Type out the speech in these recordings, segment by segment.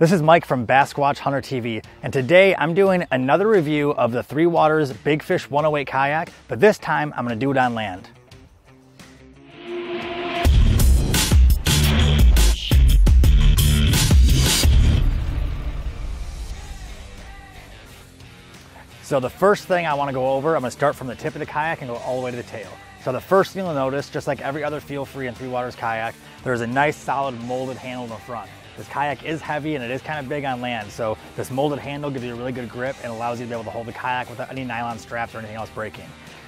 This is Mike from Basquatch Hunter TV, and today I'm doing another review of the Three Waters Big Fish 108 kayak, but this time I'm going to do it on land. So the first thing I want to go over, I'm going to start from the tip of the kayak and go all the way to the tail. So the first thing you'll notice, just like every other Feel Free and Three Waters kayak, there's a nice solid molded handle in the front. This kayak is heavy and it is kind of big on land, so this molded handle gives you a really good grip and allows you to be able to hold the kayak without any nylon straps or anything else breaking.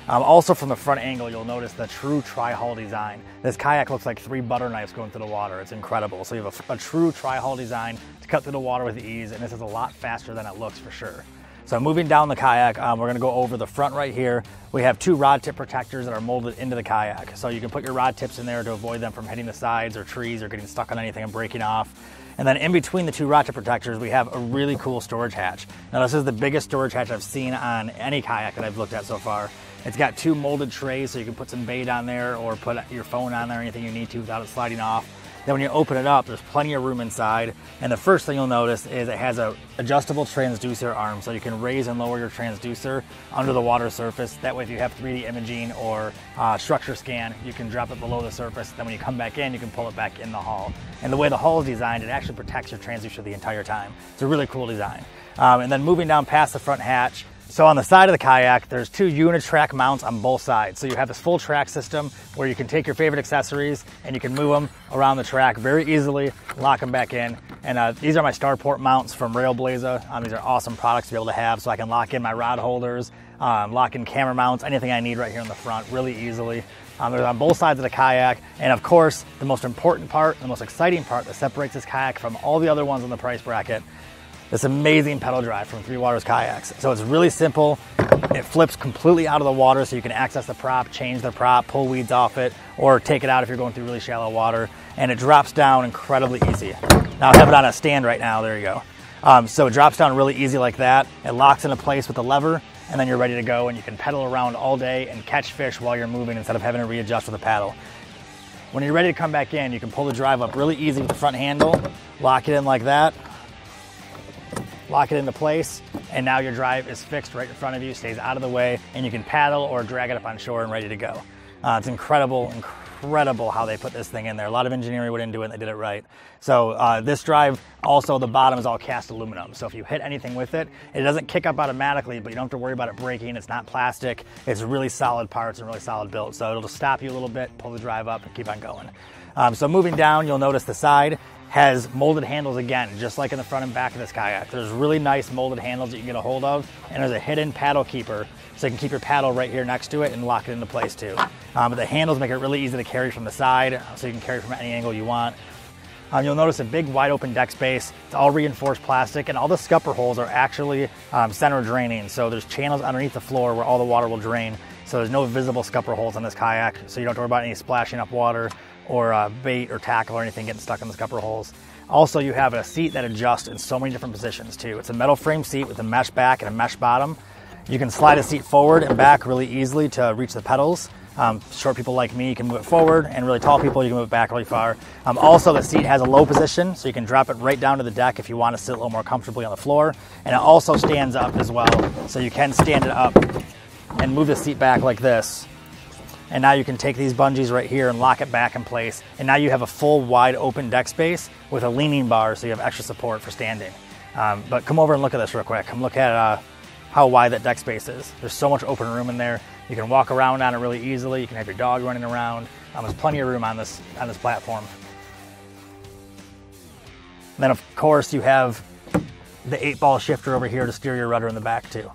Also from the front angle, you'll notice the true tri-hull design. This kayak looks like 3 butter knives going through the water. It's incredible. So you have a true tri-hull design to cut through the water with ease, and this is a lot faster than it looks for sure. So moving down the kayak, we're gonna go over the front right here. We have 2 rod tip protectors that are molded into the kayak. So you can put your rod tips in there to avoid them from hitting the sides or trees or getting stuck on anything and breaking off. And then in between the 2 rod tip protectors, we have a really cool storage hatch. Now this is the biggest storage hatch I've seen on any kayak that I've looked at so far. It's got 2 molded trays, so you can put some bait on there or put your phone on there, anything you need to without it sliding off. Then when you open it up, there's plenty of room inside. And the first thing you'll notice is it has a adjustable transducer arm, so you can raise and lower your transducer under the water surface. That way if you have 3D imaging or structure scan, you can drop it below the surface. Then when you come back in, you can pull it back in the hull. And the way the hull is designed, it actually protects your transducer the entire time. It's a really cool design. And then moving down past the front hatch, so on the side of the kayak, there's 2 Unitrack mounts on both sides. So you have this full track system where you can take your favorite accessories and you can move them around the track very easily, lock them back in. And these are my Starport mounts from Railblaza. These are awesome products to be able to have, so I can lock in my rod holders, lock in camera mounts, anything I need right here in the front really easily. They're on both sides of the kayak. And of course, the most important part, the most exciting part that separates this kayak from all the other ones in the price bracket, this amazing pedal drive from Three Waters kayaks. So it's really simple. It flips completely out of the water, so you can access the prop, change the prop, pull weeds off it, or take it out if you're going through really shallow water. And it drops down incredibly easy. Now I have it on a stand right now, there you go. So it drops down really easy like that. It locks into place with the lever, and then you're ready to go, and you can pedal around all day and catch fish while you're moving instead of having to readjust with a paddle. When you're ready to come back in, you can pull the drive up really easy with the front handle, lock it in like that, lock it into place, and now your drive is fixed right in front of you, stays out of the way, and you can paddle or drag it up on shore and ready to go. It's incredible how they put this thing in there. A lot of engineering went into it and they did it right. So this drive, also the bottom is all cast aluminum. So if you hit anything with it, it doesn't kick up automatically, but you don't have to worry about it breaking. It's not plastic. It's really solid parts and really solid build. So it'll just stop you a little bit, pull the drive up, and keep on going. So moving down, you'll notice the side has molded handles again, just like in the front and back of this kayak. There's really nice molded handles that you can get a hold of, and there's a hidden paddle keeper, so you can keep your paddle right here next to it and lock it into place too. But the handles make it really easy to carry from the side, so you can carry from any angle you want. You'll notice a big wide open deck space. It's all reinforced plastic, and all the scupper holes are actually center draining. So there's channels underneath the floor where all the water will drain. So there's no visible scupper holes on this kayak, so you don't have to worry about any splashing up water or bait or tackle or anything getting stuck in the scupper holes. Also, you have a seat that adjusts in so many different positions too. It's a metal frame seat with a mesh back and a mesh bottom. You can slide a seat forward and back really easily to reach the pedals. Short people like me, you can move it forward, and really tall people, you can move it back really far. Also, the seat has a low position, so you can drop it right down to the deck if you want to sit a little more comfortably on the floor. And it also stands up as well, so you can stand it up and move the seat back like this. And now you can take these bungees right here and lock it back in place. And now you have a full wide open deck space with a leaning bar, so you have extra support for standing. But come over and look at this real quick. Come look at how wide that deck space is. There's so much open room in there. You can walk around on it really easily. You can have your dog running around. There's plenty of room on this platform. And then of course you have the 8-ball shifter over here to steer your rudder in the back too.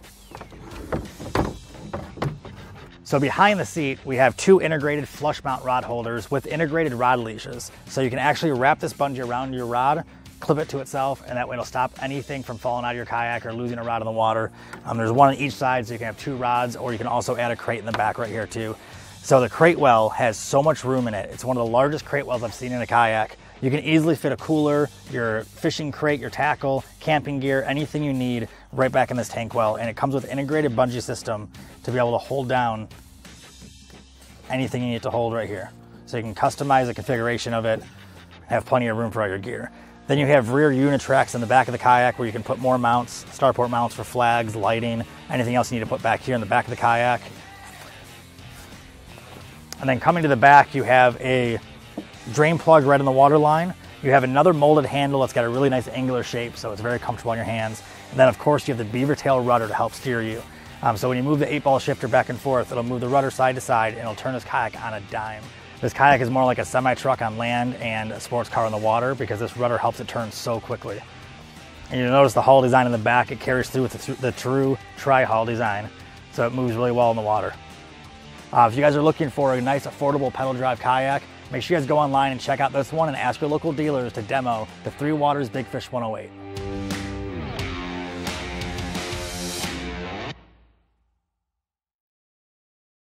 So behind the seat, we have 2 integrated flush mount rod holders with integrated rod leashes. So you can actually wrap this bungee around your rod, clip it to itself, and that way it'll stop anything from falling out of your kayak or losing a rod in the water. There's one on each side, so you can have 2 rods, or you can also add a crate in the back right here too. So the crate well has so much room in it. It's one of the largest crate wells I've seen in a kayak. You can easily fit a cooler, your fishing crate, your tackle, camping gear, anything you need right back in this tank well. And it comes with an integrated bungee system to be able to hold down anything you need to hold right here. So you can customize the configuration of it, have plenty of room for all your gear. Then you have rear unitracks in the back of the kayak where you can put more mounts, starport mounts for flags, lighting, anything else you need to put back here in the back of the kayak. And then coming to the back, you have a drain plug right in the water line. You have another molded handle that's got a really nice angular shape, so it's very comfortable on your hands. And then of course you have the beaver tail rudder to help steer you. So when you move the 8-ball shifter back and forth, it'll move the rudder side to side and it'll turn this kayak on a dime. This kayak is more like a semi-truck on land and a sports car on the water because this rudder helps it turn so quickly. And you'll notice the hull design in the back, it carries through with the true tri-hull design, so it moves really well in the water. If you guys are looking for a nice, affordable pedal drive kayak, make sure you guys go online and check out this one and ask your local dealers to demo the Three Waters Big Fish 108.